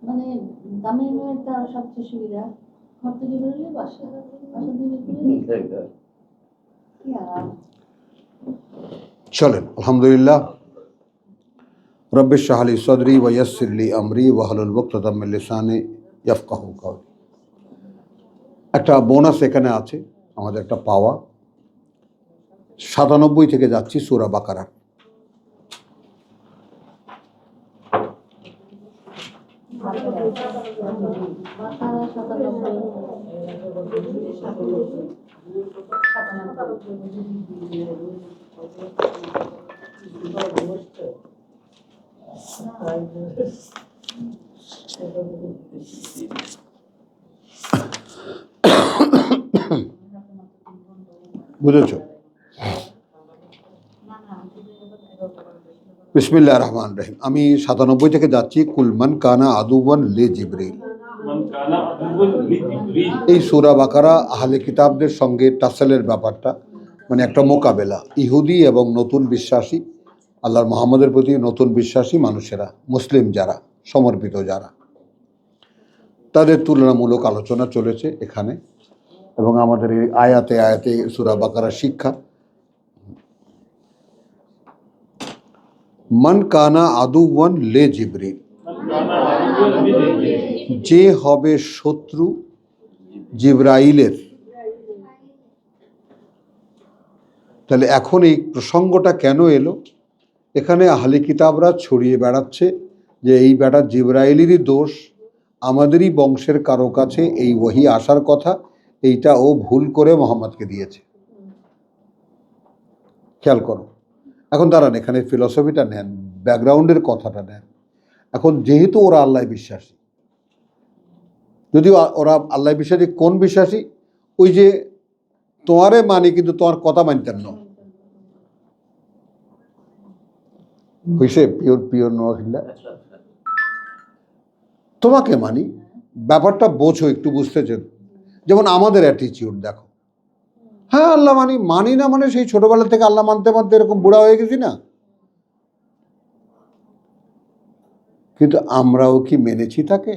মানে দামের মধ্যে সবচেয়ে সুবিধা ঘর থেকে বেরোলে বাসা থেকে বেরোলে কি আরাম। চলেন, আলহামদুলিল্লাহ। রব্বিশ ইশরাহ লি সাদরি ওয়া ইয়াসসির লি আমরি ওয়াহলুল উকদাতাম মিন লিসানি ইয়াফকাহু কওলি। একটা বোনাস এখানে আছে, আমাদের একটা পাওয়া। 97 থেকে যাচ্ছি সূরা বাকারা। বুঝেছ? বিসমিল্লাহির রহমানির রহিম। আমি 97 থেকে যাচ্ছি। কুলমান কানা আদুওয়ান লি জিবরিল। এই সূরা বাকারা আহলে কিতাবদের সঙ্গে টাসেলের ব্যাপারটা, মানে একটা মোকাবেলা। ইহুদি এবং নতুন বিশ্বাসী, আল্লাহর মুহাম্মদের প্রতি নতুন বিশ্বাসী মানুষেরা, মুসলিম যারা, সমর্পিত যারা, তাদের তুলনামূলক আলোচনা চলেছে এখানে। এবং আমাদের এই আয়াতে আয়াতে সূরা বাকারার শিক্ষা। মান কানা আদুওয়ান লে জিবরিল, যে হবে শত্রু জিবরাইলের। তাহলে এখন এই প্রসঙ্গটা কেন এলো? এখানে আহলে কিতাবরা ছড়িয়ে বেড়াচ্ছে যে এই বেটা জিবরাইলেরই দোষ, আমাদেরই বংশের কারো কাছে এই ওহী আসার কথা, এইটা ও ভুল করে মোহাম্মদকে দিয়েছে। খেয়াল করো। এখন দাঁড়ান, এখানে ফিলসফিটা নেন, ব্যাকগ্রাউন্ডের কথাটা নেন। এখন যেহেতু ওরা আল্লাহ বিশ্বাসী, যদিও ওরা আল্লাহ বিশ্বাসী, কোন বিশ্বাসী? ওই যে তোমারে মানি কিন্তু তোমার কথা মানতেন না, হইছে পিওর পিওর নোয়াখিল্লা। তোমাকে মানি, ব্যাপারটা বোঝো, একটু বুঝতেছেন? যেমন আমাদের অ্যাটিটিউড দেখো, হ্যাঁ আল্লাহ মানি, মানি না মানে সেই ছোটবেলা থেকে আল্লাহ মানতে মানতে এরকম বুড়া হয়ে গেছি না? কিন্তু আমরাও কি মেনেছি তাকে?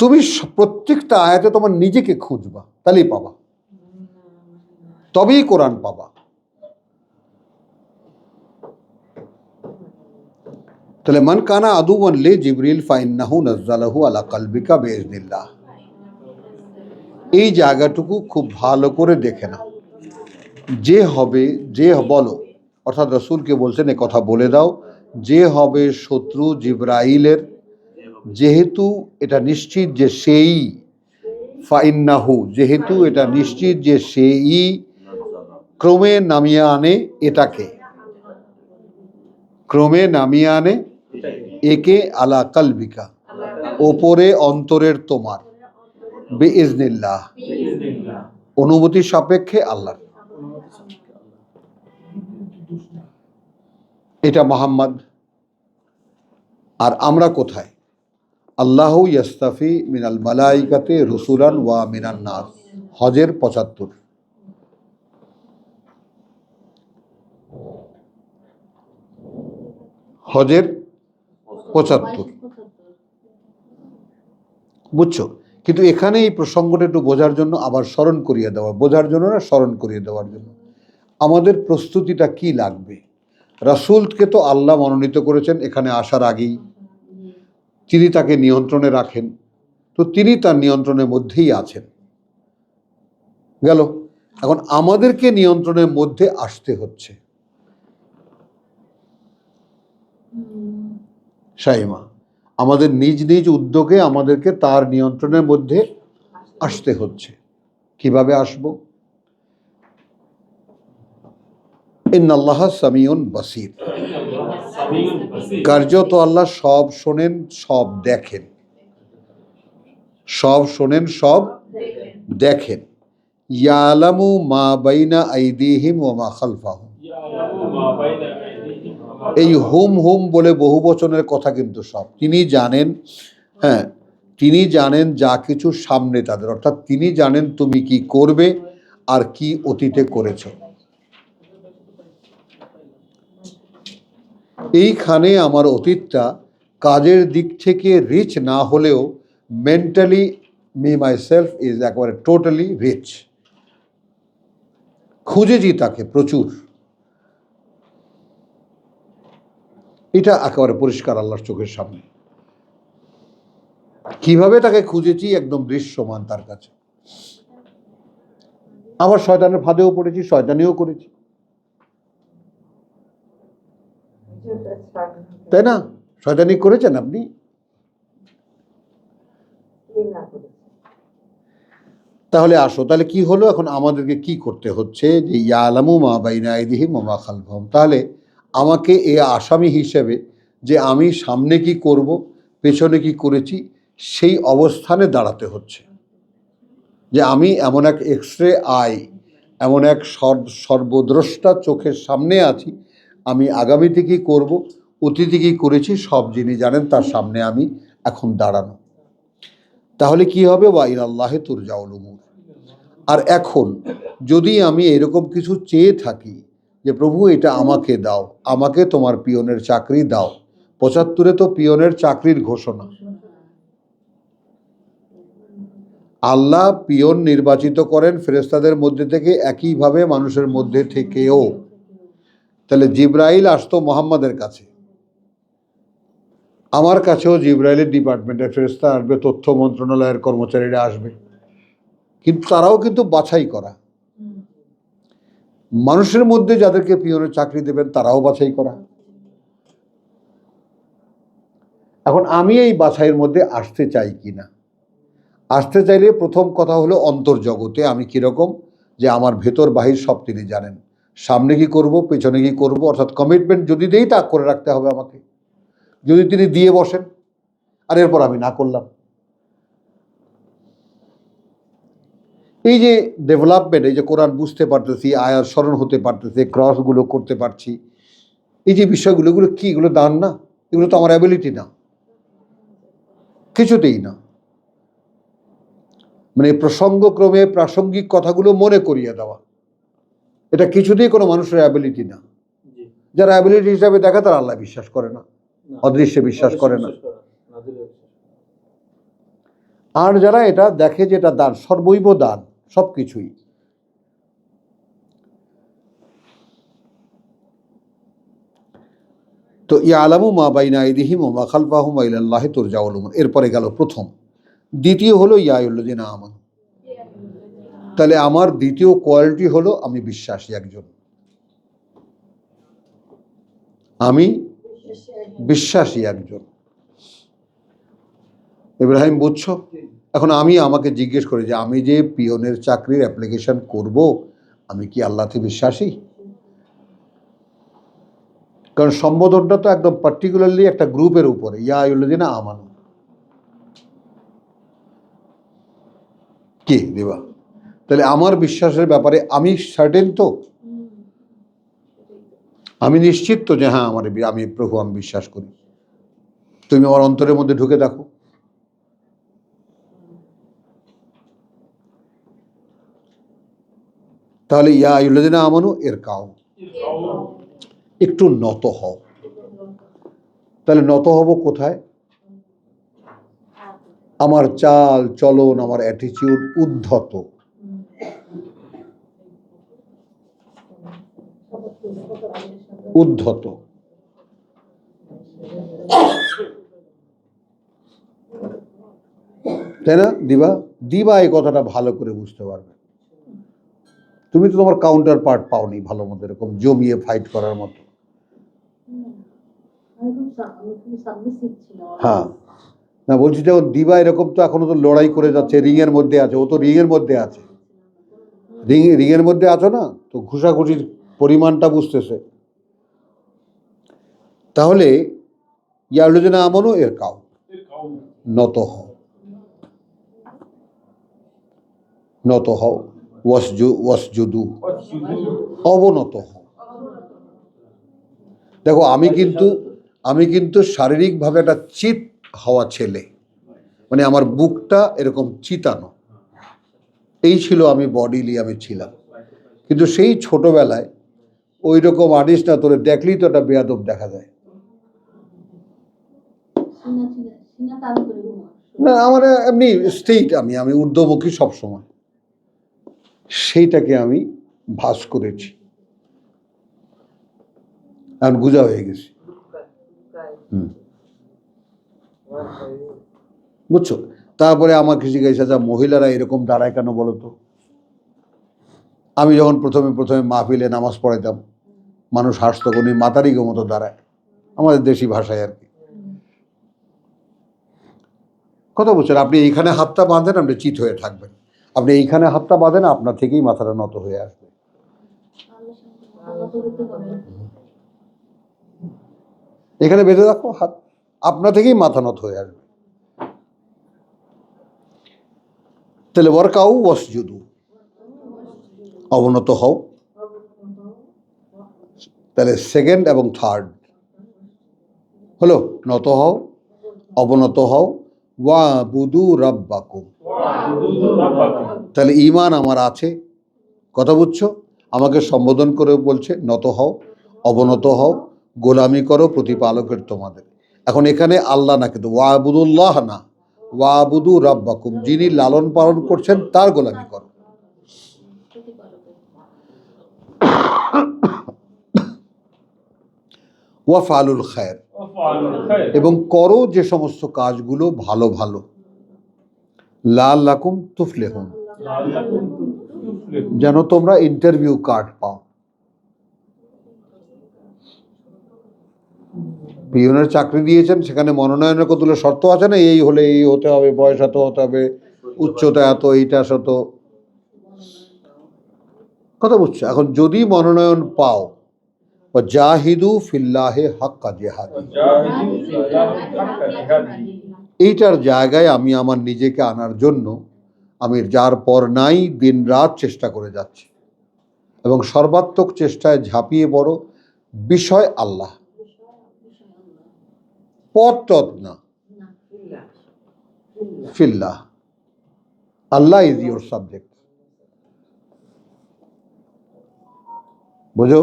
তুমি প্রত্যেকটা আয়াতে তোমার নিজেকে খুঁজবা, তাহলেই পাবা, তবেই কোরআন পাবা। তাহলে মান কানা আদুওয়ান লি জিবরিল ফাইন্নাহু নাযালাহু আলা কলবিকা বিইজনিল্লাহ। এই জায়গাটুকু খুব ভালো করে দেখে নাও। যে হবে, যে বলো, অর্থাৎ রাসূলকে বলছেন এ কথা বলে দাও, যে হবে শত্রু জিবরাইলের, যেহেতু এটা নিশ্চিত যে সেই, ফাইন্নাহু, যেহেতু এটা নিশ্চিত যে সেই ক্রমে নামিয়ে আনে এটাকে, ক্রমে নামিয়ে আনে একে আলা কলবিকা, ওপরে অন্তরের তোমার, বিইজনিল্লাহ, অনুমতি সাপেক্ষে আল্লাহ। এটা মুহাম্মদ। আর আমরা কোথায়? আল্লাহু ইয়াস্তাফি মিনাল মালাইকাতি রুসুলান ওয়া মিনান নাস, হজের 75। হজের 75, বুঝছো? কিন্তু এখানে এই প্রসঙ্গটা একটু বোঝার জন্য আবার স্মরণ করিয়ে দেওয়া, বোঝার জন্য না, স্মরণ করিয়ে দেওয়ার জন্য আমাদের প্রস্তুতিটা কি লাগবে। রাসূলকে তো আল্লাহ মনোনীত করেছেন এখানে আসার আগেই, তিনি তাকে নিয়ন্ত্রণে রাখেন, তো তিনি তার নিয়ন্ত্রণের মধ্যেই আছেন। গেল। এখন আমাদেরকে নিয়ন্ত্রণের মধ্যে আসতে হচ্ছে। শাইমা, আমাদের নিজ নিজ উদ্যোগে আমাদেরকে তার নিয়ন্ত্রণের মধ্যে আসতে হচ্ছে। কিভাবে আসব? ইন্নাল্লাহা সামিউন বাসীর, কার্যত আল্লাহ সব শোনেন, সব দেখেন, সব শোনেন, সব দেখেন। ইয়ালামু মা বাইনা আইদিহিম ওয়া মা খালফাহুম। এই হুম হুম বলে বহু বচনের কথা কিন্তু সব তিনি জানেন। হ্যাঁ, তিনি জানেন যা কিছু সামনে তাদের, অর্থাৎ তিনি জানেন তুমি কি করবে আর কি অতীতে করেছ। এইখানে আমার অতীতটা কাজের দিক থেকে রিচ না হলেও মেন্টালি মি মাইসেলফ ইজ একেবারে টোটালি রিচ। খুঁজেছি তাকে প্রচুর, এটা একেবারে পরিষ্কার আল্লাহর চোখের সামনে। কিভাবে তাকে খুঁজেছি একদম দৃশ্যমান তার কাছে। আবার শয়তানের ফাঁদেও পড়েছি, শয়তানিও করেছি, তাই না? শয়তানি করেছেন আপনি? তাহলে আসো, তাহলে কি হলো এখন আমাদেরকে কি করতে হচ্ছে, যে ইয়ালামু মা বাইনা আইদিহিম ওয়া মা খালফাহুম। তাহলে আমাকে এ আসামি হিসেবে যে আমি সামনে কি করব, পেছনে কি করেছি, সেই অবস্থানে দাঁড়াতে হচ্ছে। যে আমি এমন এক এক্সরে আই, এমন এক সর্বদ্রষ্টা চোখের সামনে আছি, আমি আগামীতে কি করব, অতীতে কি করেছি, সব যিনি জানেন তার সামনে আমি এখন দাঁড়ানো। তাহলে কি হবে, ওয়া ইলাল্লাহি তুরজাউল উমুর। আর এখন যদি আমি এরকম কিছু চেয়ে থাকি যে প্রভু এটা আমাকে দাও, আমাকে তোমার পিয়নের চাকরি দাও। ৭৫-এ তো পিয়নের চাকরির ঘোষণা। আল্লাহ পিয়ন নির্বাচিত করেন ফেরেশতাদের মধ্যে থেকে, একইভাবে মানুষের মধ্যে থেকেও। তাহলে জিব্রাইল আসতো মোহাম্মদের কাছে, আমার কাছেও জিব্রাইলের ডিপার্টমেন্টের ফেরেশতা আসবে, তথ্য মন্ত্রণালয়ের কর্মচারীরা আসবে, কিন্তু তারাও কিন্তু বাছাই করা। মানুষের মধ্যে যাদেরকে পিয়নের চাকরি দেবেন তারাও বাছাই করা। এখন আমি এই বাছাইয়ের মধ্যে আসতে চাই কিনা। আসতে চাইলে প্রথম কথা হলো অন্তর্জগতে আমি কিরকম, যে আমার ভেতর বাহির সব তিনি জানেন। সামনে কি করব, পেছনে কি করব, অর্থাৎ কমিটমেন্ট যদি দেই তা করে রাখতে হবে আমাকে। যদি তিনি দিয়ে বসেন আর এরপর আমি না করলাম, এই যে ডেভেলপমেন্ট, এই যে কোরআন বুঝতে পারতেছি, আয়ার স্মরণ হতে পারতেছে, ক্রসগুলো করতে পারছি, এই যে বিষয়গুলো, এগুলো কি, এগুলো দান না? এগুলো তো আমার অ্যাবিলিটি না, কিছুতেই না। মানে প্রসঙ্গক্রমে প্রাসঙ্গিক কথাগুলো মনে করিয়ে দেওয়া, এটা কিছুতেই কোনো মানুষের অ্যাবিলিটি না। যারা অ্যাবিলিটি হিসাবে দেখে তারা আল্লাহ বিশ্বাস করে না, অদৃশ্যে বিশ্বাস করে না। আর যারা এটা দেখে যে এটা দান, সর্বৈব দান, সব কিছুই। তো ইয়ালামু মা বাইনা আইদিহিম ওয়া মা খালফাহুম ওয়া ইলাল্লাহি তুরজাউল উমুর। এরপরে গেল প্রথম। দ্বিতীয় হলো ইয়া আইয়ুহাল্লাযিনা আমানু। তাহলে আমার দ্বিতীয় কোয়ালিটি হলো আমি বিশ্বাসী একজন, আমি বিশ্বাসী একজন। ইব্রাহিম বুঝছো? এখন আমি আমাকে জিজ্ঞেস করি যে আমি যে পিয়নের চাকরির অ্যাপ্লিকেশন করব, আমি কি আল্লাহতে বিশ্বাসী? কারণ সম্বোধনটা তো একদম পার্টিকুলারলি একটা গ্রুপের উপরে, ইয়া আইয়ুহাল্লাযিনা আমানু। কি দেবা? তাহলে আমার বিশ্বাসের ব্যাপারে আমি সার্টেন তো, আমি নিশ্চিত তো যে হ্যাঁ আমি প্রভু আমি বিশ্বাস করি। তুমি আমার অন্তরের মধ্যে ঢুকে দেখো, তাহলে ইয়া আইয়ুহাল্লাযিনা আমানু এর কাও, একটু নত হও। তাহলে নত হব কোথায়? আমার চাল চলন, আমার অ্যাটিটিউড উদ্ধত, উদ্ধত। তাই না দিবা? দিবা এই কথাটা ভালো করে বুঝতে পারবে। তুমি তো তোমার কাউন্টার পার্ট পাওনি ভালো মতো এরকম জমিয়ে ফাইট করার মতো। হ্যাঁ, না বলছি যে ও দিবা এরকম তো এখনো তো লড়াই করে যাচ্ছে, রিং এর মধ্যে আছে, ও তো রিং এর মধ্যে আছে, রিং এর মধ্যে আছো না, তো ঘুষাঘুষির পরিমাণটা বুঝতেছে। তাহলে ইয়া আইয়ুহাল্লাযিনা আমানু এর কাও, নত হও, নত হও। ওয়াসজুদু, অবনত হও। দেখো আমি কিন্তু শারীরিকভাবে একটা চিত হওয়া ছেলে, মানে আমার বুকটা এরকম চিতানো, এই ছিল আমি বডিলি আমি ছিলাম। কিন্তু সেই ছোটবেলায় ওই রকম আনিস না, তোরে দেখলেই তো একটা বেয়াদব দেখা যায়। সিনা তালু করে ঘুমাস। না আমার এমনি স্টেট, আমি ঊর্ধ্বমুখী সবসময়, সেইটাকে আমি ভাস করেছি, এখন গুজা হয়ে গেছি। বুঝছো? তারপরে আমাকে জিজ্ঞাসা, যা মহিলারা এরকম দাঁড়ায় কেন বলো তো? আমি যখন প্রথমে মাহফিলে নামাজ পড়াইতাম, মানুষ হাসতো, উনি মাতারিগো মতো দাঁড়ায়, আমাদের দেশি ভাষায় আর কি। কথা বলছেন, আপনি এইখানে হাতটা বাঁধেন, আপনি চিত হয়ে থাকবেন। আপনি এইখানে হাতটা বাঁধেন, আপনার থেকেই মাথাটা নত হয়ে আসবে। এখানে বেঁধে রাখো হাত, আপনা থেকেই মাথা নত হয়ে আসবে। তাহলে ওয়ারকাউ ওয়াসজুদু, অবনত হও। তাহলে সেকেন্ড এবং থার্ড হলো, নত হও, অবনত হও, ওয়াবুদু রাব্বাকুম। তাহলে ঈমান আমার আছে, কথা বুঝছো? আমাকে সম্বোধন করে বলছে নত হও, অবনত হও, গোলামি করো প্রতিপালকের তোমাদের। এখন এখানে আল্লাহ না, কিন্তু ওয়াবুদুল্লাহ না, ওয়াবুদু রাব্বাকুম, যিনি লালন পালন করছেন তার গোলামি করো। ওয়াফআলুল খায়র, এবং করো যে সমস্ত কাজগুলো ভালো ভালো, লাআল্লাকুম তুফলিহুন, যেন তোমরা ইন্টারভিউ কার্ড পাও। পিয়নের চাকরি দিয়েছেন, সেখানে মনোনয়নের কতগুলো শর্ত আছে না, এই হলে এই হতে হবে, বয়স এত হতে হবে, উচ্চতা এত, এইটা শত, কথা বুঝছো? এখন যদি মনোনয়ন পাও, জাহিদু ফিল্লাহে হাক্কা জিহাদি, এইটার জায়গায় আমি আমার নিজেকে আনার জন্য আমি যার পর নাই দিন রাত চেষ্টা করে যাচ্ছি, এবং সর্বাত্মক চেষ্টায় ঝাঁপিয়ে পড়ো। বিষয় আল্লাহ, পথ না, ফিল্লাহ, আল্লাহ ইজ ইউর সাবজেক্ট। বুঝো?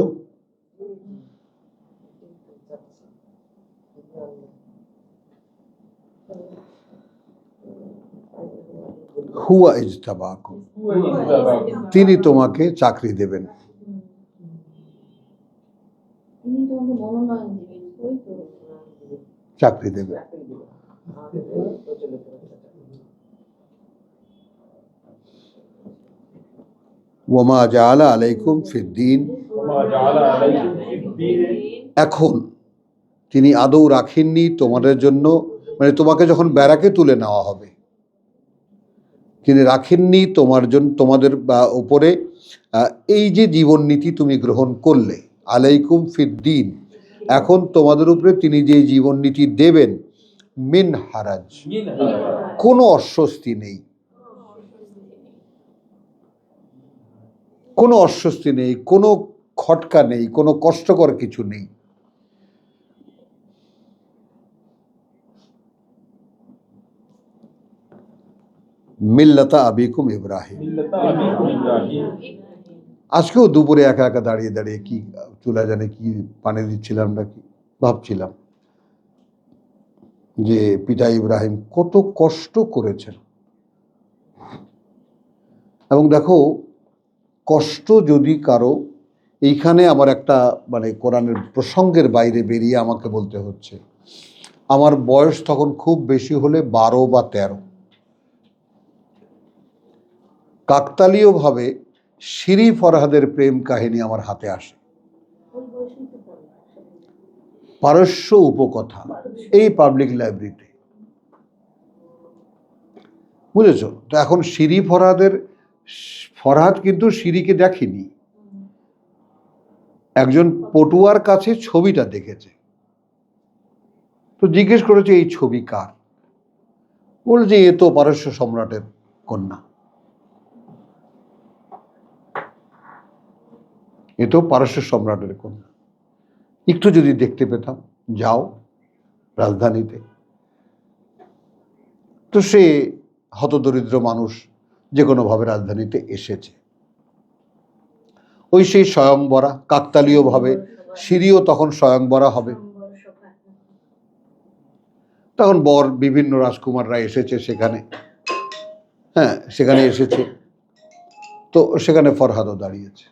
হুয়া ইজতাবাকুম, তিনি তোমাকে চাকরি দেবেন। চাকরি দেবেন। ওয়ামা জাআলা আলাইকুম ফিদ্দীন, এখন তিনি আদৌ রাখেননি তোমাদের জন্য, মানে তোমাকে যখন ব্যারাকে তুলে নেওয়া হবে, তিনি রাখেননি তোমাদের উপরে এই যে জীবন নীতি তুমি গ্রহণ করলে, আলাইকুম ফিদ্দীন, এখন তোমাদের উপরে তিনি যে জীবন নীতি দেবেন, মিন হারাজ, কোনো অস্বস্তি নেই, কোনো অস্বস্তি নেই, কোনো খটকা নেই, কোনো কষ্টকর কিছু নেই। মিল্লাতা আবিকুম ইব্রাহিম। আজকেও দুপুরে একা একা দাঁড়িয়ে দাঁড়িয়ে কি চুলা জানে কি পানি দিচ্ছিলাম নাকি ভাবছিলাম যে পিতা ইব্রাহিম কত কষ্ট করেছেন। এবং দেখো, কষ্ট যদি কারো, এইখানে আমার একটা মানে কোরআনের প্রসঙ্গের বাইরে বেরিয়ে আমাকে বলতে হচ্ছে, আমার বয়স তখন খুব বেশি হলে 12 বা 13, কাকতালীয়ভাবে শিরি ফরহাদের প্রেম কাহিনী আমার হাতে আসে, পারস্য উপকথা, এই পাবলিক লাইব্রেরিতে, বুঝেছো? তো এখন শিরি ফরহাদ কিন্তু শিরিকে দেখেনি, একজন পটুয়ার কাছে ছবিটা দেখেছে, তো জিজ্ঞেস করেছে এই ছবি কার? বলছে এ তো পারস্য সম্রাটের কন্যা, এ তো পারস্য সম্রাটের কন্যা, একটু যদি দেখতে পেতাম, যাও রাজধানীতে। তো সে হতদরিদ্র মানুষ, যে কোনোভাবে রাজধানীতে এসেছে। ওই সেই স্বয়ংবরা, কাকতালীয়ভাবে সিঁড়িও তখন স্বয়ংবরা হবে। তখন বর বিভিন্ন রাজকুমাররা এসেছে সেখানে, হ্যাঁ সেখানে এসেছে। তো সেখানে ফরহাদও দাঁড়িয়েছে,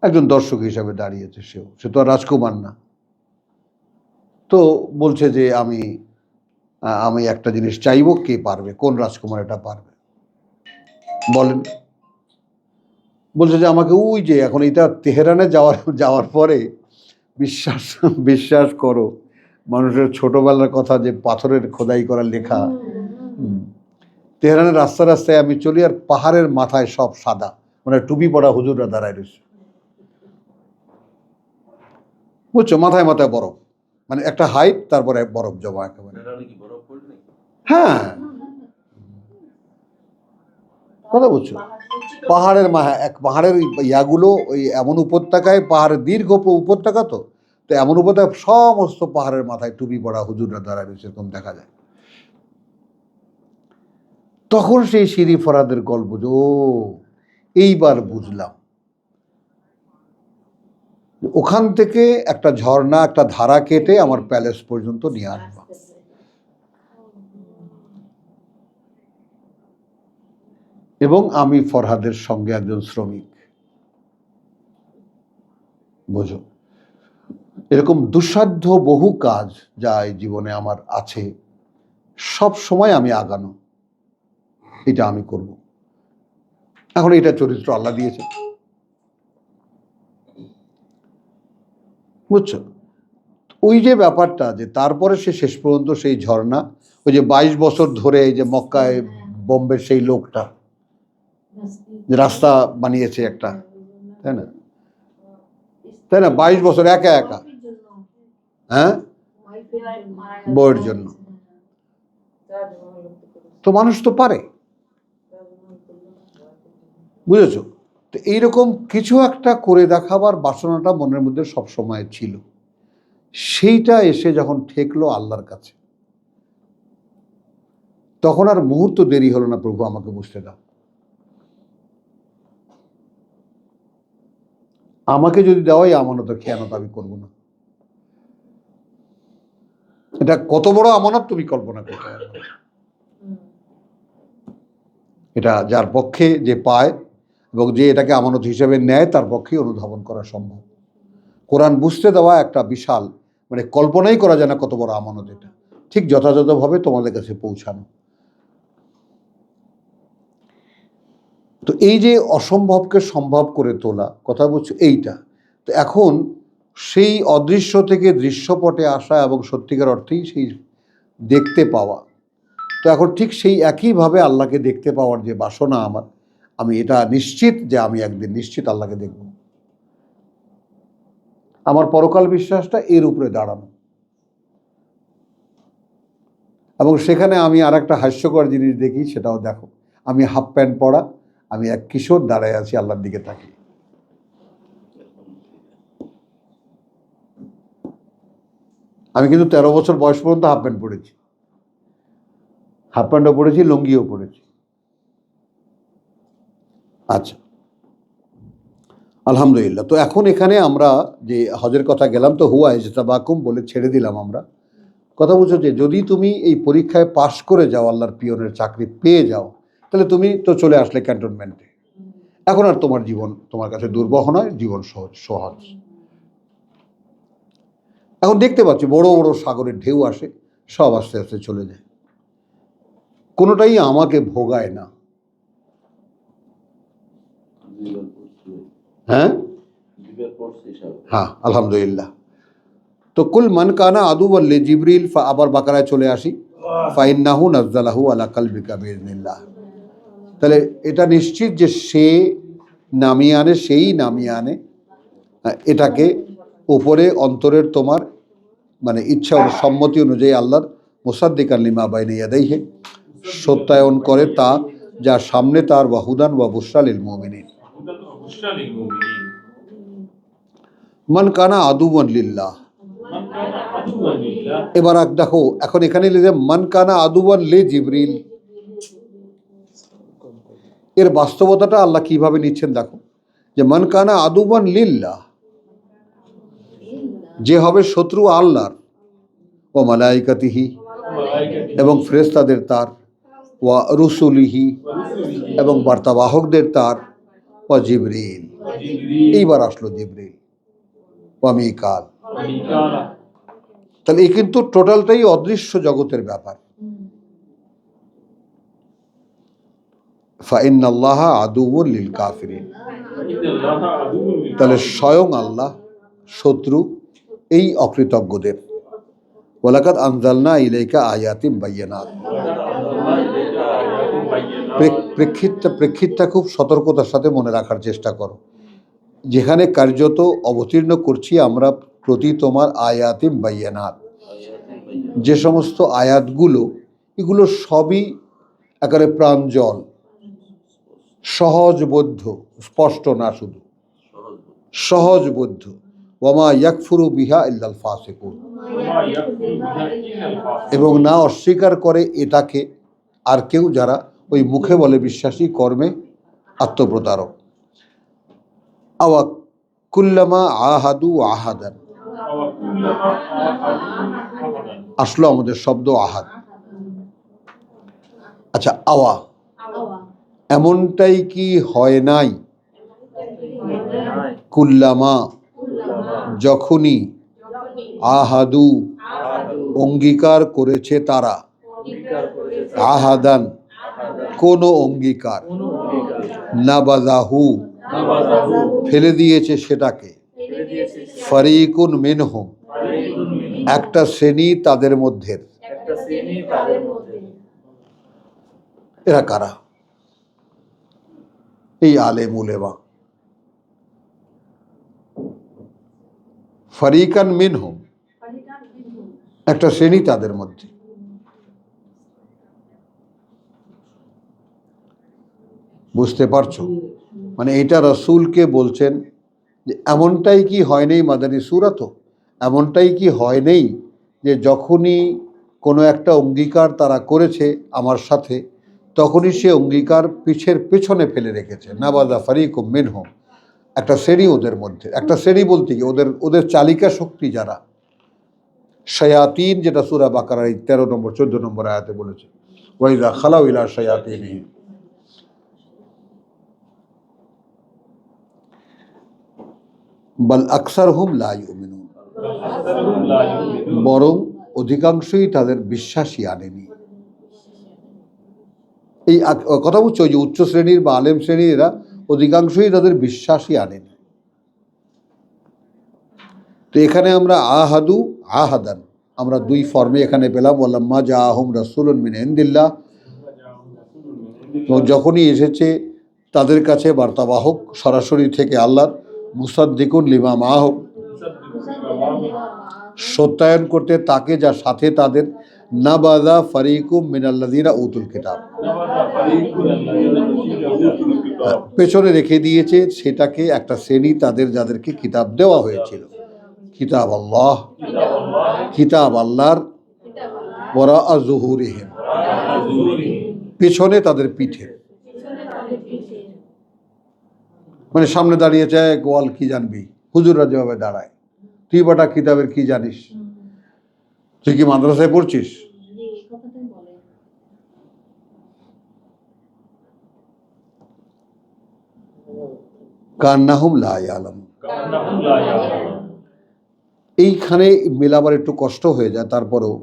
একজন দর্শক হিসাবে দাঁড়িয়েছে। সে তো আর রাজকুমার না। তো বলছে যে আমি একটা জিনিস চাইবো, কে পারবে, কোন রাজকুমার এটা পারবে বলেন। বলছে যে আমাকে ওই যে এখন এটা তেহরানে যাওয়ার পরে বিশ্বাস করো, মানুষের ছোটবেলার কথা যে পাথরের খোদাই করা লেখা, তেহরানের রাস্তায় আমি চলি আর পাহাড়ের মাথায় সব সাদা, মানে টুপি পরা হুজুররা দাঁড়ায় রয়েছে, বুঝছো, মাথায় মাথায় বরফ, মানে একটা হাইট তারপরে বরফ জমা একেবারে। হ্যাঁ কথা বলছো, পাহাড়ের ইয়াগুলো ওই এমন উপত্যকায়, পাহাড়ের দীর্ঘ উপত্যকা, তো এমন উপত্যকা সমস্ত পাহাড়ের মাথায় টুপি পড়া হুজুররা দাঁড়ায় রয়েছে, এরকম দেখা যায়। তখন সেই সিঁড়ি ফরহাদের গল্প, ও এইবার বুঝলাম, ওখান থেকে একটা ঝর্ণা, একটা ধারা কেটে আমার প্যালেস পর্যন্ত নিয়ে আসবা। এবং আমি ফরহাদের সঙ্গে একজন শ্রমিক, বোঝো। এরকম দুঃসাধ্য বহু কাজ যা এই জীবনে আমার আছে, সব সময় আমি আগানো, এটা আমি করব। এখন এটা চরিত্র আল্লাহ দিয়েছে, বুঝছো। ওই যে ব্যাপারটা, যে তারপরে সে শেষ পর্যন্ত সেই ঝর্ণা, ওই যে 22 বছর ধরে এই যে মক্কায় বোম্বের সেই লোকটা যে রাস্তা বানিয়েছে একটা, তাই না 22 বছর একা একা, হ্যাঁ বইয়ের জন্য। তো মানুষ তো পারে, বুঝেছো। তো এইরকম কিছু একটা করে দেখাবার বাসনাটা মনের মধ্যে সব সময় ছিল। সেইটা এসে যখন ঠেকলো আল্লাহর কাছে, তখন আর মুহূর্ত দেরি হলো না, প্রভু আমাকে বুঝতে দাও। আমাকে যদি দেওয়াই আমানত, খেয়ানত আমি করবো না। এটা কত বড় আমানত তুমি কল্পনা করতে পারো। এটা যার পক্ষে, যে পায় এবং যে এটাকে আমানত হিসেবে নেয়, তার পক্ষেই অনুধাবন করা সম্ভব। কোরআন বুঝতে দেওয়া একটা বিশাল, মানে কল্পনাই করা যায় না কত বড় আমানত এটা, ঠিক যথাযথভাবে তোমাদের কাছে পৌঁছানো। তো এই যে অসম্ভবকে সম্ভব করে তোলা, কথা বলছো এইটা। তো এখন সেই অদৃশ্য থেকে দৃশ্যপটে আসা এবং সত্যিকার অর্থেই সেই দেখতে পাওয়া, তো এখন ঠিক সেই একইভাবে আল্লাহকে দেখতে পাওয়ার যে বাসনা আমার, আমি এটা নিশ্চিত যে আমি একদিন নিশ্চিত আল্লাহকে দেখব। আমার পরকাল বিশ্বাসটা এর উপরে দাঁড়ানো। এবং সেখানে আমি আর একটা হাস্যকর জিনিস দেখি, সেটাও দেখো। আমি হাফ প্যান্ট পরা, আমি এক কিশোর দাঁড়ায় আছি আল্লাহর দিকে তাকিয়ে। আমি কিন্তু 13 বছর বয়স পর্যন্ত হাফ প্যান্ট পরেছি, হাফ প্যান্টও পরেছি, লুঙ্গিও পরেছি। আচ্ছা, আলহামদুলিল্লাহ। তো এখন এখানে আমরা যে হজের কথা গেলাম, তো হুয়া ইজতাবাকুম বলে ছেড়ে দিলাম আমরা। কথা বুঝছো, যে যদি তুমি এই পরীক্ষায় পাশ করে যাও, আল্লাহর পিয়নের চাকরি পেয়ে যাও, তাহলে তুমি তো চলে আসলে ক্যান্টনমেন্টে। এখন আর তোমার জীবন তোমার কাছে দুর্বহ নয়, জীবন সহজ। এখন দেখতে পাচ্ছি বড় বড় সাগরের ঢেউ আসে, সব আস্তে আস্তে চলে যায়, কোনোটাই আমাকে ভোগায় না। হ্যাঁ হ্যাঁ, আলহামদুলিল্লাহ। তো কুল মান কানা আদুওয়াল লিজিবরিল, আবার বাকারায় চলে আসি, ফাইন্নাহু নাজ্জালাহু আলা কলবিকা বিইজনিল্লাহ। তাহলে এটা নিশ্চিত যে সে নামিয়ে আনে, সেই নামিয়ে আনে এটাকে উপরে অন্তরের তোমার, মানে ইচ্ছা ও সম্মতি অনুযায়ী আল্লাহর মুসাদ্দিকান লিমা বাইনা ইয়াদাইহি, সত্যায়ন করে তা যা সামনে তার, ওয়াহুদান ওয়া বুশরা লিল মুমিনিন। মান কানা আদুওয়ান লিল্লাহ। এবার দেখো, এখন এখানে লিখে মান কানা আদুওয়ান লি জিবরিল, এর বাস্তবতাটা আল্লাহ কিভাবে নিচ্ছেন দেখো, যে মান কানা আদুবান লিল্লাহ, যে হবে শত্রু আল্লাহর, ও মালাইকাতিহি এবং ফেরেশতাদের তার, ওয়া রুসুলিহি এবং বার্তাবাহকদের তার, ওয়া জিবরিল, এইবার আসলো জিবরিল, ওয়া মিকাল। তাহলে এই কিন্তু টোটালটাই অদৃশ্য জগতের ব্যাপার। ফাইন্নাল্লাহা আদুউন লিল কাফিরিন, তাহলে স্বয়ং আল্লাহ শত্রু এই অকৃতজ্ঞদের। ওয়ালাকাদ আনজালনা ইলাইকা আয়াতিম বায়্যিনাত, প্রেক্ষিতটা খুব সতর্কতার সাথে মনে রাখার চেষ্টা করো। যেখানে কার্যত অবতীর্ণ করছি আমরা প্রতি তোমার আয়াতিম বায়্যিনাত, যে সমস্ত আয়াতগুলো, এগুলো সবই একেবারে প্রাঞ্জল, সহজবোধ্য, স্পষ্ট না, শুধু সহজবোধ্য। ওয়ামা ইয়াকফুরু বিহা ইল্লাল ফাসিকুন, এবং না অস্বীকার করে এটাকে আর কেউ যারা ওই মুখে বলে বিশ্বাসী, কর্মে আত্মপ্রতারক। আওয়া কুল্লামা আহাদু আহাদান, আসলো আমাদের শব্দ আহাদ। আচ্ছা, আওয়া এমনটাই কি হয় নাই, কুল্লামা যখনই, আহাদু অঙ্গীকার করেছে তারা, আহাদান কোন অঙ্গীকার, নাবাযাহু ফেলে দিয়েছে সেটাকে, ফারিকুন মিনহুম একটা শ্রেণী তাদের মধ্যে। এরা কারা? এই আলেম উলেমা। ফারিকান মিনহুম একটা শ্রেণী তাদের মধ্যে। বুঝতে পারছো? মানে এটা রাসূলকে বলছেন যে এমনটাই কি হয় নাই, মাদানী সূরা তো, এমনটাই কি হয় নাই যে যখনই কোনো একটা অঙ্গীকার তারা করেছে আমার সাথে, তখনই সে অঙ্গীকার পেছনে ফেলে রেখেছে। নাবাযা ফারিকুম মিনহুম একটা শ্রেণী ওদের মধ্যে। একটা শ্রেণী বলতে কি ওদের চালিকা শক্তি যারা শায়াতিন, যেটা সূরা বাকারার 13 নম্বর 14 নম্বর আয়াতে বলেছে, ওয়াইযা খালাউ ইলা শায়াতিনহিম। বাল আকসারহুম লা ইউমিনুন, বরং অধিকাংশই তাদের বিশ্বাসই আনেনি। এই কথা বুঝছো? ওই যে উচ্চ শ্রেণীর বা আলেম শ্রেণীর এরা অধিকাংশই তাদের বিশ্বাসই আনেনি। তো এখানে আমরা আহাদু আহাদান আমরা দুই ফর্মে এখানে পেলাম। ওয়ালাম্মা জাআহুম রাসূলুন মিন ইনদিল্লাহ, যখনই এসেছে তাদের কাছে বার্তাবাহক সরাসরি থেকে আল্লাহর, মুসাদ্দিকুন লিমা মাআহুম সত্যায়ন করতে তাকে যা সাথে তাদের, নাবাযা ফারিকুম মিনাল্লাযিনা উতুল কিতাব পেছনে রেখে দিয়েছে সেটাকে একটা শ্রেণী তাদের যাদেরকে কিতাব দেওয়া হয়েছিল। কিতাব আল্লাহ, কিতাব আল্লাহর, ওয়ারাআ যুহুরিহিম পেছনে তাদের পিঠে, মানে সামনে দাঁড়িয়েছে গোয়াল, কি জানবি, হুজুররা যেভাবে দাঁড়ায়, তুই বাটা কিতাবের কি জানিস? তুই কি মাদ্রাসায় পড়ছিস? কান্নাহুম লা ইয়ালামুন, এইখানে মেলাবার একটু কষ্ট হয়ে যায়। তারপরেও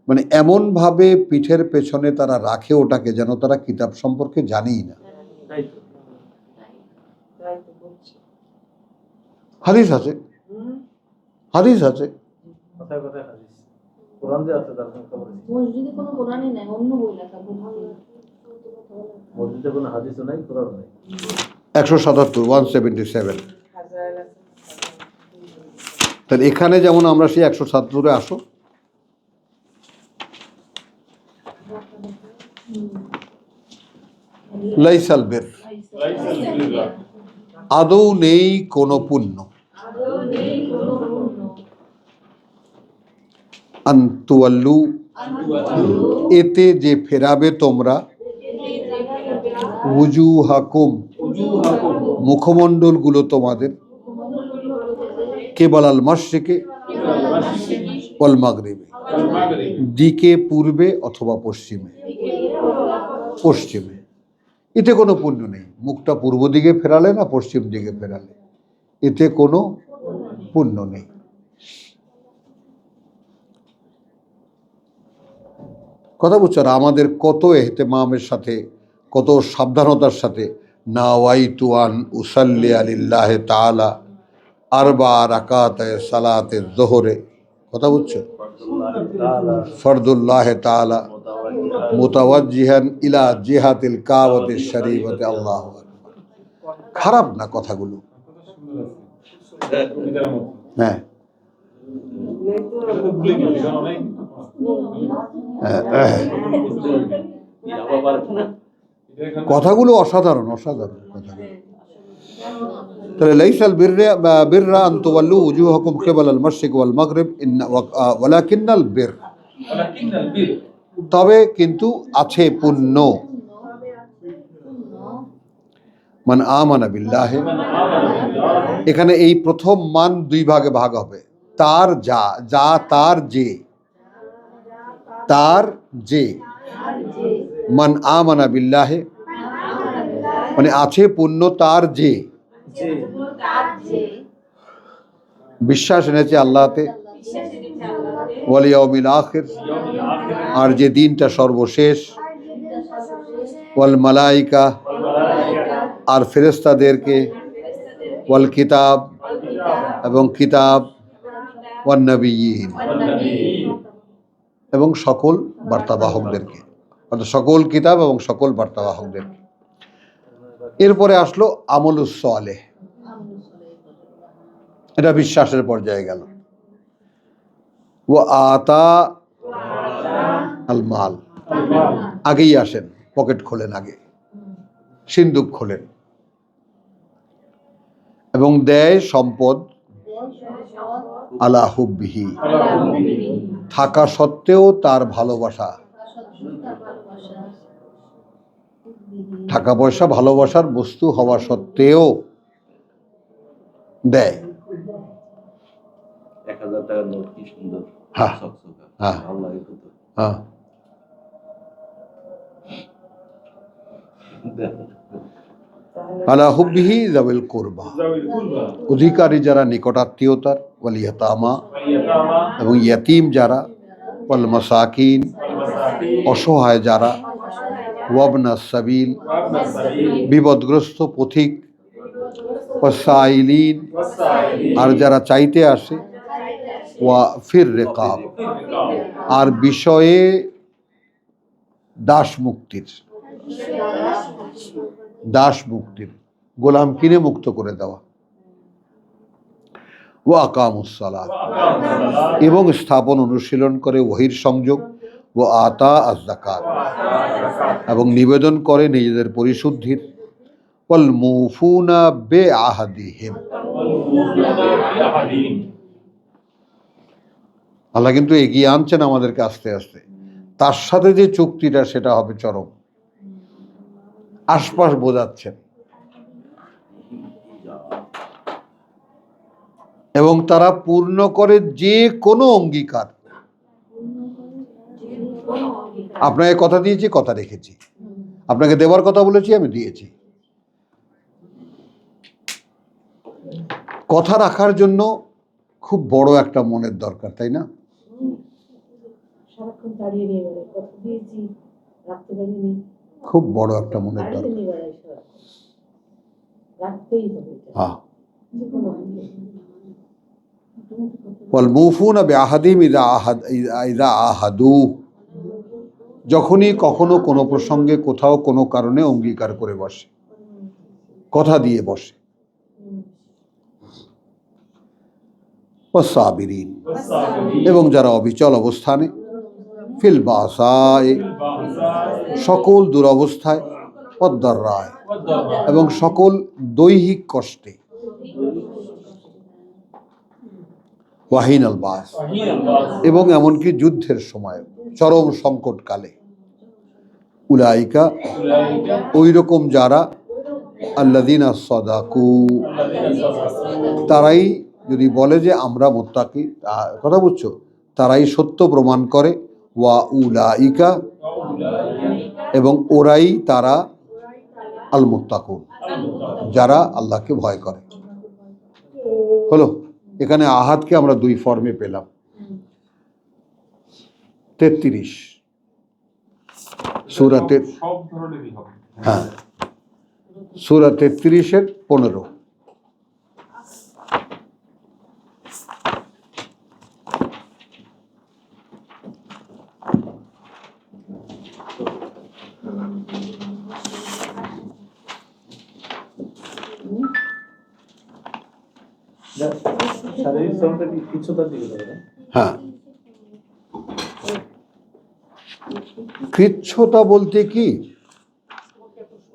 মানে এমন ভাবে পিঠের পেছনে তারা রাখে ওটাকে, যেন তারা কিতাব সম্পর্কে জানেই না। হাদিস আছে, হাদিস আছে, মসজিদে কোনো কোরআনই নাই, অন্য বই লেখা। মসজিদে কোনো হাদিসও নাই, কোরআনও নাই। 177 177। তাহলে এখানে যেমন আমরা সেই 177-এ আসো, লাইসাল বির, আদৌ নেই কোনো পুণ্য, আনতুয়াল্লু এতে যে ফেরাবে তোমরা, উজুহাকুম, মুখমণ্ডলগুলো তোমাদের, কেবলাল মাশরিকে ওয়াল মাগরিবে, দিকে পূর্বে অথবা পশ্চিমে। পশ্চিমে এতে কোনো পুণ্য নেই। মুখটা পূর্ব দিকে ফেরালে না পশ্চিম দিকে ফেরালে, এতে কোনো পুণ্য নেই। কথা বুঝছো? আর আমাদের কত এহতেমামের সাথে, কত সাবধানতার সাথে নাওয়াইতু আন উসাল্লি আলিল্লাহি তাআলা আরবা রাকাতে সালাতে যোহরে, কথা বুঝছো, ফরদুল্লাহ তাআলা মুতাওয়াজ্জিহান ইলা জিহাতিল কাবাতি শরীফাতি। আল্লাহু আকবার। খারাপ না কথাগুলো? হ্যাঁ, কথাগুলো অসাধারণ, অসাধারণ কথাগুলো। তাহলে লাইসাল বিররা আন তুওয়াল্লু উজুহাকুম কিবালাল মাশরিক ওয়াল মাগরিব ওয়ালাকিন্নাল বির, তবে কিন্তু আছে পুণ্য। মান আমানা বিল্লাহি, এখানে এই প্রথম মান দুই ভাগে ভাগ হবে। তার যা, যা তার যে, তার যে। মান আমানা বিল্লাহি মানে আছে পুণ্য তার যে বিশ্বাস এনেছে আল্লাহতে, ওয়াল ইয়াউমিল আখির, আর যে দিনটা সর্বশেষ, ওয়াল মালাইকা, আর ফেরেশতাদেরকে, ওয়াল কিতাব, এবং কিতাব, ওয়ান নবিয়্যিন, এবং সকল বার্তাবাহকদেরকে, অর্থাৎ সকল কিতাব এবং সকল বার্তাবাহকদেরকে। এরপরে আসলো আমলুস সালেহ, এটা বিশ্বাসের পর্যায়ে গেল। ওয়া আতা আল মাল, আগেই আসেন, পকেট খোলেন, আগে সিন্দুক খোলেন, এবং দেয় সম্পদ আলা হুব্বিহি, থাকা সত্ত্বেও তার ভালোবাসা, টাকা পয়সা ভালোবাসার বস্তু হওয়া সত্ত্বেও দেয়। 1000 টাকার নোট কি সুন্দর, হ্যাঁ, হ্যাঁ, আল্লাহ কত হ্যাঁ। আলা হুব্বিহি যাবিল কুরবা, অধিকারী যারা নিকটাত্মীয়তার, ওয়াল ইয়াতামা, এবং ইয়াতিম যারা, ওয়াল মাসাকিন, অসহায় যারা, ওয়াবনাস সাবিল, বিপদগ্রস্ত পথিক, ওয়াসাইলিন, আর যারা চাইতে আসে, ওয়া ফির রিকাব, আর বিষয়ে দাস মুক্তির, দাস মুক্তির, গোলাম কিনে মুক্ত করে দেওয়া। ওয়া আকামুস সালাত, এবং স্থাপন অনুশীলন করে ওহীর সংযোগ। ওয়া আতা আজ যাকাত, এবং নিবেদন করে নিজেদের পরিশুদ্ধির। ওয়াল মুফুনা বিআহদিহিম, আল্লাহ কিন্তু এগিয়ে আনছেন আমাদেরকে আস্তে আস্তে। তার সাথে যে চুক্তিটা সেটা হবে চরম, আশপাশ বোঝাচ্ছেন। এবং তারা পূর্ণ করে যে কোনো অঙ্গীকার। আপনাকে কথা দিয়েছি, কথা রেখেছি, আপনাকে দেওয়ার কথা বলেছি, আমি দিয়েছি। কথা রাখার জন্য খুব বড় একটা মনের দরকার, তাই না? খুব বড় একটা মনের দরকার। হ্যাঁ, ওয়াল মুফুনা বিআহদিহিম ইযা আহাদু, যখনই কখনো কোনো প্রসঙ্গে কোথাও কোনো কারণে অঙ্গীকার করে বসে, কথা দিয়ে বসে। ওয়াসাবিরিন, এবং যারা অবিচল অবস্থানে, ফিল বাসায়, সকল দুরবস্থায়, ওয়াদ-দাররায়, এবং সকল দৈহিক কষ্টে, ওয়াহিনাল বাস, এবং এমনকি যুদ্ধের সময়, চরম সংকটকালে। উলাইকা ওই রকম যারা আল্লাযিনা সাদাকু তারাই যদি বলে যে আমরা মুত্তাকি, কথা বুঝছো, তারাই সত্য প্রমাণ করে। ওয়া উলাইকা এবং ওরাই তারা আল মুত্তাকুন, যারা আল্লাহকে ভয় করে। হলো, এখানে আহাদকে আমরা দুই ফর্মে পেলাম। 33 সূরাতে, সব ধরনেরই হবে। হ্যাঁ, সূরা 33-এর 15। শারীরিক শ্রমটা কি কিছুটার দিকে যাবে না? হ্যাঁ, কৃচ্ছতা বলতে কি,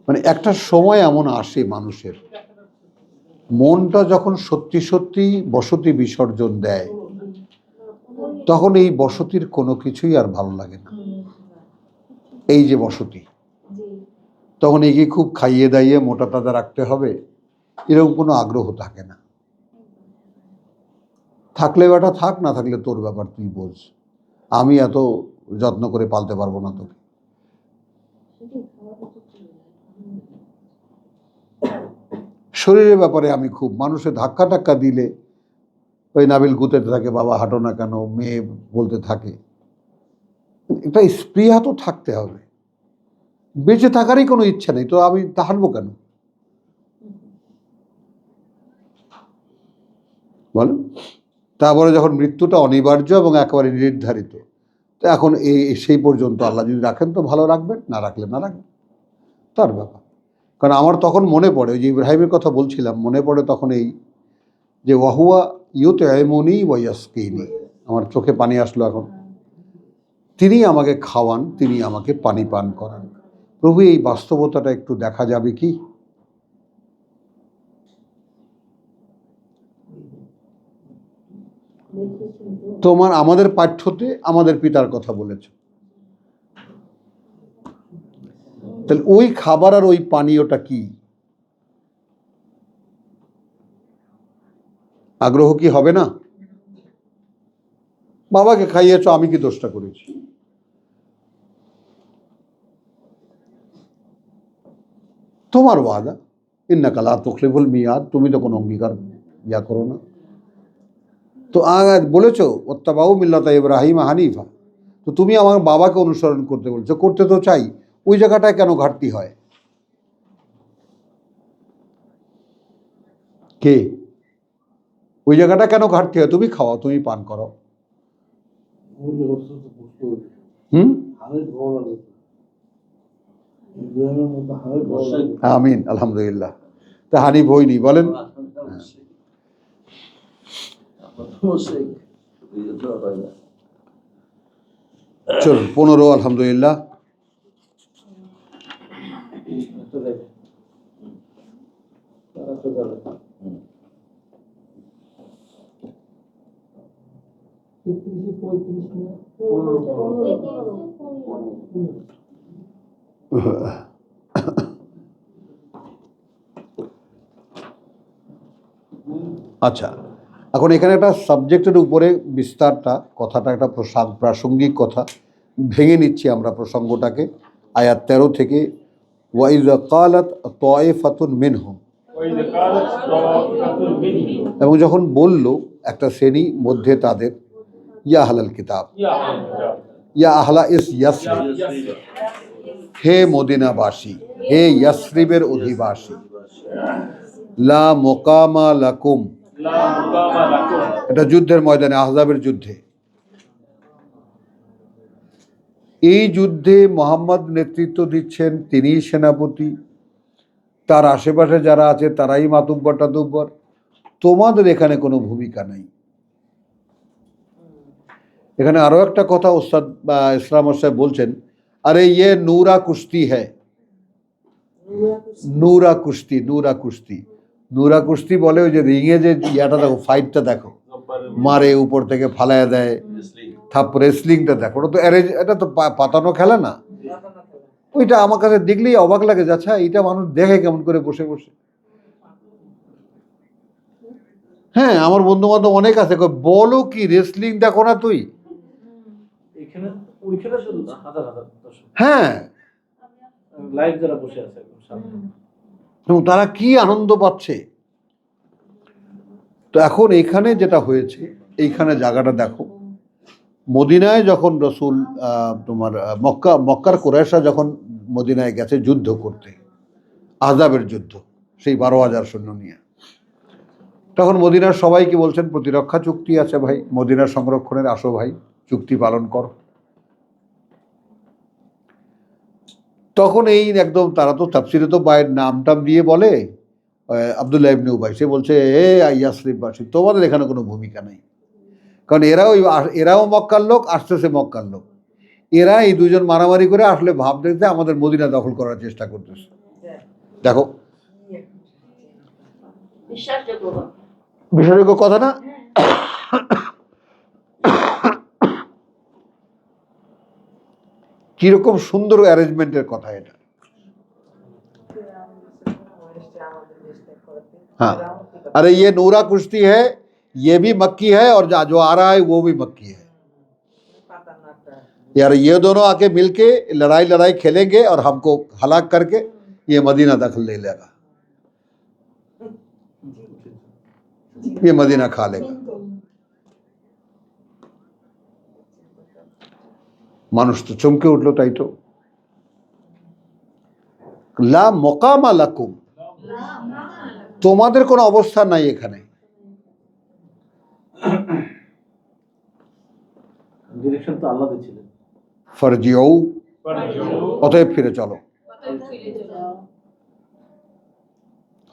মানে একটা সময় এমন আসে মানুষের মনটা যখন সত্যি সত্যি বসতি বিসর্জন দেয়, তখন এই বসতির কোনো কিছুই আর ভালো লাগে না। এই যে বসতি, তখন একে খুব খাইয়ে দাইয়ে মোটা তাজা রাখতে হবে, এরকম কোনো আগ্রহ থাকে না। থাকলে বেটা থাক, না থাকলে তোর ব্যাপার, তুই বোঝ, আমি এত যত্ন করে পালতে পারবো না তোকে। শরীরের ব্যাপারে আমি খুব, মানুষের ধাক্কা টাক্কা দিলে ওই নাবিল গুতে থাকে, বাবা হাঁটো না কেন, মেয়ে বলতে থাকে। একটা স্পৃহা তো থাকতে হবে, বেঁচে থাকারই কোনো ইচ্ছা নেই তো আমি তা হাঁটবো কেন বলেন। তারপরে যখন মৃত্যুটা অনিবার্য এবং একেবারে নির্ধারিত, তো এখন সেই পর্যন্ত আল্লাহ যদি রাখেন তো ভালো রাখবেন, না রাখলে না রাখবেন, তার ব্যাপার। কারণ আমার তখন মনে পড়ে, ওই যে ইব্রাহিমের কথা বলছিলাম, মনে পড়ে তখন এই যে ওয়াহুয়া ইউতঈমুনি ওয়া ইয়াসকিনি, আমার চোখে পানি আসলো এখন। তিনি আমাকে খাওয়ান, তিনি আমাকে পানি পান করান। প্রভু, এই বাস্তবতাটা একটু দেখা যাবে কি? তোমার আমাদের পাঠ্যতে আমাদের পিতার কথা বলেছ, তাহলে ওই খাবার আর ওই পানীয়টা কি? আগ্রহ কি হবে না? বাবাকে খাইয়েছ, আমি কি দোষটা করেছি? তোমার ওয়াদা, ইন্নাকা লা তুখলিফুল মিয়াদ, তুমি তো কোনো অঙ্গীকার ইয়া করো না। তো বলেছো ওত্তাবাউ মিল্লাতা ইব্রাহিম হানিফা, তো তুমি আমার বাবাকে অনুসরণ করতে বলছো, করতে তো চাই, ওই জায়গাটায় কেন ঘাটতি হয়? কে ওই জায়গাটা কেন ঘাটতি হয়? তুমি খাওয়াও, তুমি পান করো। আমিন, আলহামদুলিল্লাহ। তা হানিফ হইনি বলেন। চলুন 15, আলহামদুলিল্লাহ। আচ্ছা, এখন এখানে একটা সাবজেক্টের উপরে বিস্তারটা, কথাটা একটা প্রাসঙ্গিক কথা, ভেঙে নিচ্ছি আমরা প্রসঙ্গটাকে। আয়াত 13 থেকে, ওয়াইযা ক্বালাত তায়ফাতুন মিনহুম, এবং যখন বলল একটা শ্রেণী মধ্যে তাদের, ইয়া আহলাল কিতাব, ইয়া আহলা ইস ইয়াসরিব, হে মদিনাবাসী, হে ইয়াসরিবের অধিবাসী, লা মুকামা লাকুম, এটা যুদ্ধের ময়দানে, আহজাবের যুদ্ধে। এই যুদ্ধে মোহাম্মদ নেতৃত্ব দিচ্ছেন, তিনিই সেনাপতি, তার আশেপাশে যারা আছে তারাই মাতুব্বর টাতুব্বর, তোমাদের এখানে কোনো ভূমিকা নাই। এখানে আরো একটা কথা ওস্তাদ বা ইসলাম সাহেব বলছেন, আরে ইয়ে নূরা কুস্তি হ্যায়, নূরা কুস্তি, নূরা কুস্তি, নূরা কুস্তি বলে ওই যে রিঙে যে ইয়াটা দেখো, ফাইটটা দেখো, মারে উপর থেকে ফালাইয়া দেয়, থাপ রেসলিংটা দেখো, ওটা তো এটা তো পাতানো খেলা না, ওইটা আমার কাছে দেখলেই অবাক লাগে, যাচ্ছা এটা মানুষ দেখে কেমন করে বসে বসে। হ্যাঁ, আমার বন্ধু বান্ধব অনেক আছে, কয় বলো কি রেসলিং দেখো না তুই? এখানে ওইখানে শুধু না, হাজার হাজার দর্শক হ্যাঁ, লাইভ যারা বসে আছে একদম সামনে। এবং তারা কি আনন্দ পাচ্ছে। তো এখন এইখানে যেটা হয়েছে, এইখানে জায়গাটা দেখো, মদিনায় যখন রসুল তোমার মক্কার কুরাইশরা যখন মদিনায় গেছে যুদ্ধ করতে, আযাবের যুদ্ধ, সেই 12,000 সৈন্য নিয়ে, তখন মদিনার সবাইকে বলছেন প্রতিরক্ষা চুক্তি আছে ভাই, মদিনার সংরক্ষণের আসো ভাই, চুক্তি পালন কর। তখন এই একদম তারা তো তাফসিরে তো বাইরের নাম টাম দিয়ে বলে, আব্দুল্লাহ ইবনে উবাই সে বলছে, এ ইয়াসরিববাসী, তোমাদের এখানে কোনো ভূমিকা নেই, কারণ এরাও মক্কার লোক, আসতেছে মক্কার লোক, এরা এই দুজন মারামারি করে আসলে ভাব দেখতে আমাদের মদিনা দখল করার চেষ্টা করতেছে। দেখো বিশ্বাসযোগ্য কথা না? কিরকম সুন্দর অ্যারেঞ্জমেন্টের কথা এটা। हाँ, अरे ये नूरा कुश्ती है, ये भी मक्की है, और जो आ रहा है वो भी मक्की है। यार ये दोनों आके मिलके लड़ाई खेलेंगे और हमको हलाक करके ये मदीना दखल ले लेगा, ये मदीना खा लेगा। মানুষ তো চমকে উঠলো, তাই তো। লা মকামা লাকুম, তোমাদের কোনো অবস্থান নাই এখানে। ডিরেকশন তো আল্লাহ দিয়েছিলেন, ফারজিউ, অতএব ফিরে চলো।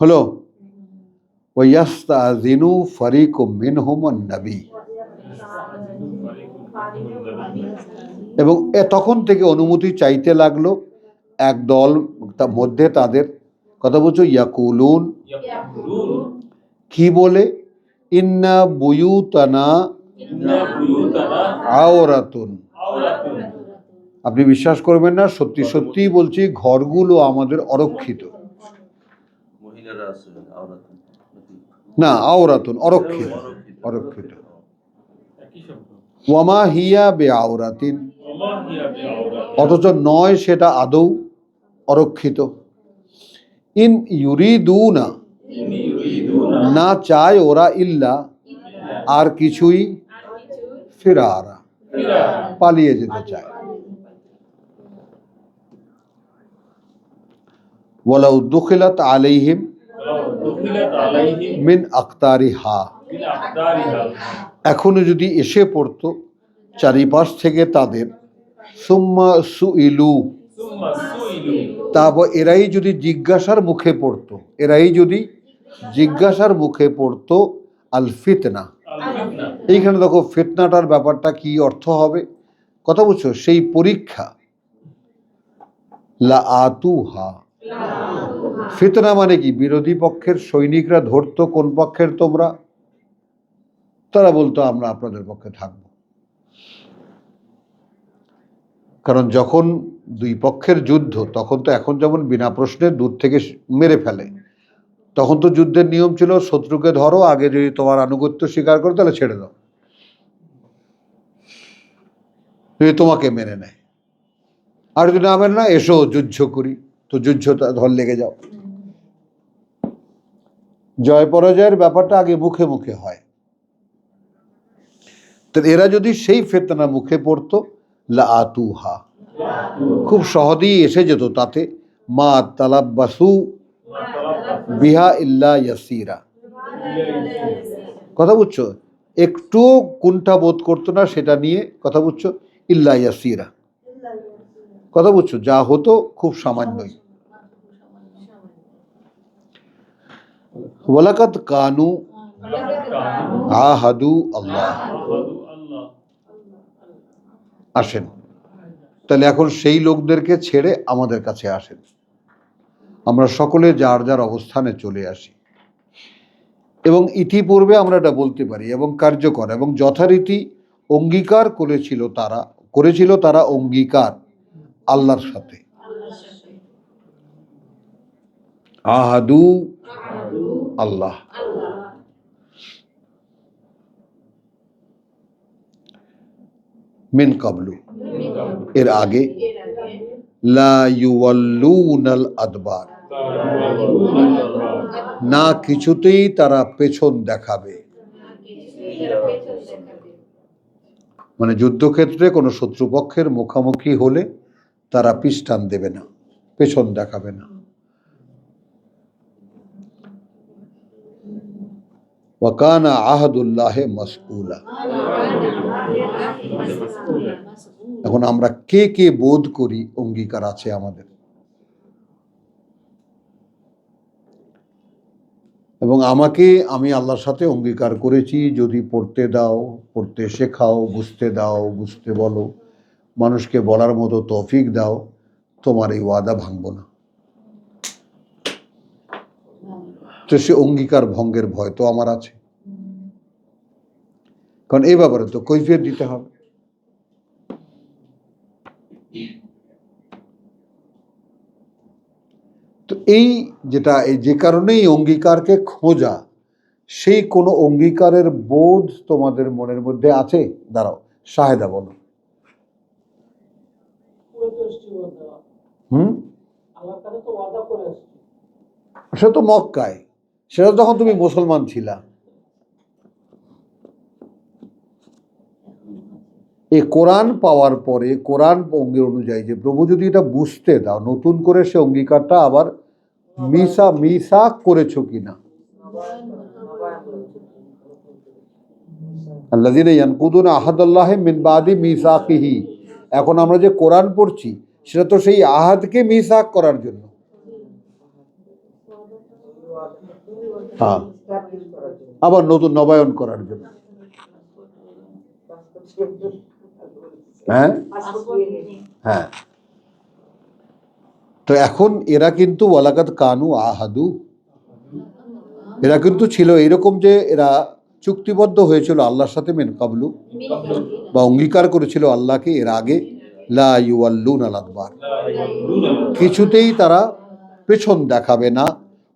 হলো ওয়াস্তাযিনু ফারিকুম মিনহুম আন-নবী, এবং তখন থেকে অনুমতি চাইতে লাগলো একদল মধ্যে তাদের, কথা বলছো, ইয়াকুলুন, কি বলে, ইন্না বুয়ুতানা আওরাতুন, আপনি বিশ্বাস করবেন না, সত্যি সত্যি বলছি, ঘরগুলো আমাদের অরক্ষিত। না, আওরাতুন অরক্ষিত, অরক্ষিত। ওয়ামা হিয়া বে আওরাতিন, অথচ নয় সেটা আদৌ অরক্ষিত। ইন ইউরিদুনা, না চায় ওরা, ইল্লা, আর কিছুই, ফিরারা, পালিয়ে যেতে চায়। ওয়ালাউ দুখিলাত আলাইহিম মিন আকতারিহা, এখনো যদি এসে পড়তো চারিপাশ থেকে তাদের, সুম্মা সুইলু, তারপর এরাই যদি জিজ্ঞাসার মুখে পড়তো, এরাই যদি জিজ্ঞাসার মুখে পড়তো, আল ফিতনা, এইখানে দেখো ফিতনাটার ব্যাপারটা কি অর্থ হবে, কথা বুঝছো, সেই পরীক্ষা, লা আতুহা, ফিতনা মানে কি, বিরোধী পক্ষের সৈনিকরা ধরতো কোন পক্ষের তোমরা, তারা বলতো আমরা আপনাদের পক্ষে থাকব। কারণ যখন দুই পক্ষের যুদ্ধ, তখন তো এখন যেমন বিনা প্রশ্নে দূর থেকে মেরে ফেলে, তখন তো যুদ্ধের নিয়ম ছিল শত্রুকে ধরো, আগে যদি তোমার আনুগত্য স্বীকার করো তাহলে ছেড়ে দাও, যদি তোমাকে মেনে নেয়, আর যদি না মেনে না, এসো যুদ্ধ করি, তো যুদ্ধটা ধর লেগে যাও। জয় পরাজয়ের ব্যাপারটা আগে মুখে মুখে হয়। তো এরা যদি সেই ফিতনা মুখে পড়তো, লা আতুহা, খুব সহজেই এসে যেত তাতে, মা তালাব্বাসু বিহা ইল্লা ইয়াসিরা, কথা বুঝছো, একটু কুণ্ঠা বোধ করতো না সেটা নিয়ে, কথা বুঝছো, ইল্লা ইয়াসিরা, কথা বুঝছো, যা হতো খুব সামান্যই। ওয়ালাকাদ কানু আহাদু আল্লাহ, আসেন তাহলে এখন সেই লোকদেরকে ছেড়ে আমাদের কাছে আসেন, আমরা সকলে যার যার অবস্থানে চলে আসি, এবং ইতিপূর্বে আমরা এটা বলতে পারি, এবং কার্যকর এবং যথারীতি অঙ্গীকার করেছিল তারা অঙ্গীকার আল্লাহর সাথে, আহাদু আল্লাহ। মিন কাবলু, এর আগে। লা ইউওয়াল্লুনাল আদবার, না কিছুতেই তারা পেছন দেখাবে। মানে যুদ্ধক্ষেত্রে কোনো শত্রুপক্ষের মুখোমুখি হলে তারা পিছটান দেবে না, পেছন দেখাবে না। ওয়াকানা আহাদুল্লাহে মাসউলা। এখন আমরা কে কে বোধ করি অঙ্গীকার আছে আমাদের, এবং আমি আল্লাহর সাথে অঙ্গীকার করেছি, যদি পড়তে দাও, পড়তে শেখাও, বুঝতে দাও, বুঝতে বলো, মানুষকে বলার মতো তৌফিক দাও, তোমার এই ওয়াদা ভাঙব না। তো সে অঙ্গীকার ভঙ্গের ভয় তো আমার আছে, কারণ এই ব্যাপারে তো কৈফিয়ত দিতে হবে। তো এই যে কারণেই অঙ্গীকারকে খোঁজা, সেই কোনো অঙ্গীকারের বোধ তোমাদের মনের মধ্যে আছে? দাঁড়াও, শাহেদা বলো। সে তো মক্কায়, সেটা তখন তুমি মুসলমান ছিলা। এই কোরআন পাওয়ার পরে কোরআন অঙ্গের অনুযায়ী যে প্রভু যদি এটা বুঝতে দাও, নতুন করে সে অঙ্গীকারটা আবার মিসাক করেছো কিনা। আল্লাযীনা ইয়ানকুদুনা আহাদাল্লাহি মিন বাদি মিসাকিহি, এখন আমরা যে কোরআন পড়ছি সেটা তো সেই আহাদকে মিসাক করার জন্য। হ্যাঁ, আবার নতুন নবায়ন করার জন্য। হ্যাঁ হ্যাঁ, তো এখন এরা কিন্তু ওয়ালাকাদ কানু আহাদু, এরা কিন্তু ছিল এরকম যে এরা চুক্তিবদ্ধ হয়েছিল আল্লাহর সাথে মিন কাবলু, বা অঙ্গীকার করেছিল আল্লাহকে এর আগে। লা ইউওয়াল্লুনাল আদবার, কিছুতেই তারা পেছন দেখাবে না।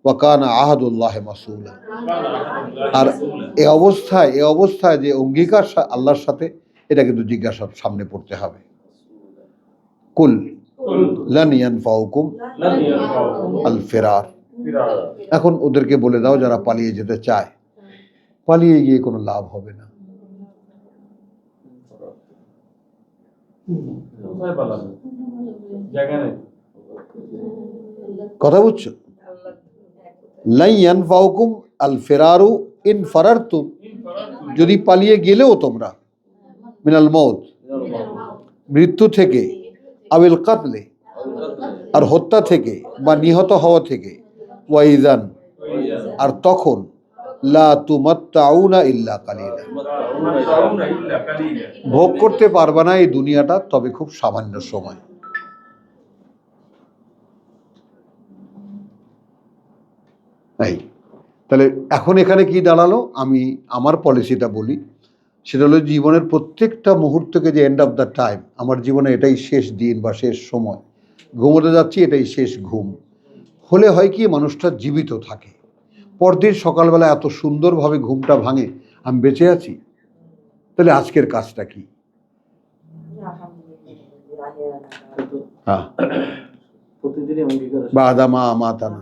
ওয়া কানা আহাদুল্লাহি মাসউলা, আর এই অবস্থায় যে অঙ্গীকার আল্লাহর সাথে, এটা কিন্তু জিজ্ঞাসার সামনে পড়তে হবে। কুল লান ইয়ানফাউকুম আল ফিরার, এখন ওদেরকে বলে দাও যারা পালিয়ে যেতে চায়, পালিয়ে গিয়ে কোনো লাভ হবে না। কথা বুঝছো? লাই ইয়ানফাউকুম আল ফিরারু ইন ফারারতুম, যদি পালিয়ে গেলেও তোমরা, মিনাল মউত, মৃত্যু থেকে, আবিল কাতলে, আর হত্যা থেকে বা নিহত হওয়া থেকে, ওয়াইজান, আর তখন, লা তুমাত্তাউনা ইল্লা কালিলা, ভোগ করতে পারবা না এই দুনিয়াটা, তবে খুব সামান্য সময়। এই তাহলে এখন এখানে কি দাঁড়ালো? আমি আমার পলিসিটা বলি, সেটা হলো জীবনের প্রত্যেকটা মুহূর্তকে যে এন্ড অফ দ্য টাইম, আমার জীবনে এটাই শেষ দিন বা শেষ সময়, ঘুমোতে যাচ্ছি এটাই শেষ ঘুম হলে হয় কি, মানুষটা জীবিত থাকে। পরদিন সকালবেলা এত সুন্দরভাবে ঘুমটা ভাঙে, আমি বেঁচে আছি। তাহলে আজকের কাজটা কি? হ্যাঁ, বাদামা মাতানা।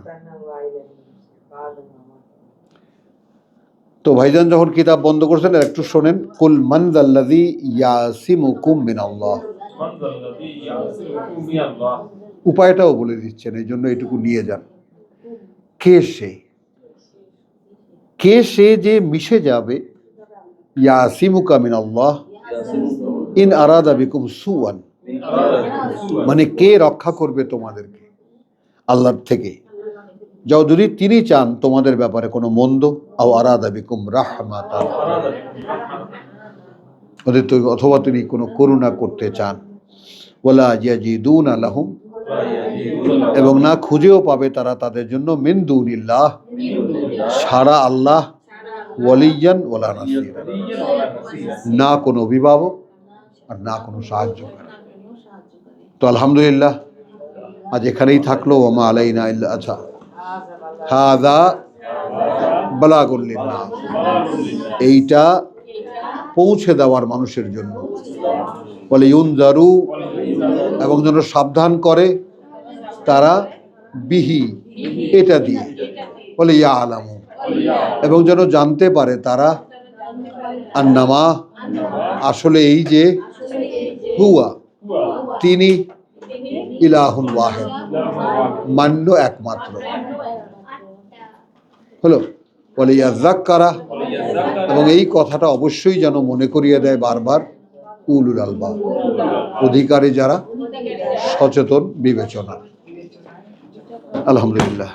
তো ভাইজান যখন কিতাব বন্ধ করছেন একটু শোনেন। কুল মান যাল্লাযী ইয়াসিমুকুম মিনাল্লাহ, উপায়টাও বলে দিচ্ছেন, এই জন্য এটুকু নিয়ে যান। কে সে যে মিশে যাবে, ইয়াসিমুকা মিনাল্লাহ ইন আরাদা বিকুম সুআন, মানে কে রক্ষা করবে তোমাদেরকে আল্লাহর থেকে, যদি তিনি চান তোমাদের ব্যাপারে কোনো মন্দ, আও আরাদা বিকুম রাহমাতান, অথবা তিনি কোনো করুণা করতে চান। ওয়ালা ইয়াজিদুনা লাহুম, এবং না খুঁজেও পাবে তারা তাদের জন্য, মিন দুনিল্লাহ, ছাড়া আল্লাহ, ওয়ালিয়ান ওয়ালা নাসীরা, না কোনো অভিভাবক আর না কোনো সাহায্যকারী। তো আলহামদুলিল্লাহ, আজ এখানেই থাকলো। ওয়া মা আলাইনা ইল্লা, আচ্ছা হাদা বালাগুল লিন্নাস, এইটা পৌঁছে দেওয়ার মানুষের জন্য। বলে ইউনজারু, এবং যেন সাবধান করে তারা, বিহি, এটা দিয়ে। বলে ইয়া আলামু, এবং যেন জানতে পারে তারা, আন্নামা, আসলে এই যে, হুয়া, তিনি, ইলাহুন ওয়াহিদ, মান্য একমাত্র। হলো। বলে ইয়াযাক্কারা, এবং এই কথাটা অবশ্যই যেন মনে করিয়ে দেয় বারবার উলুল আলবাব, অধিকারী যারা, সচেতন বিবেচনা। আলহামদুলিল্লাহ।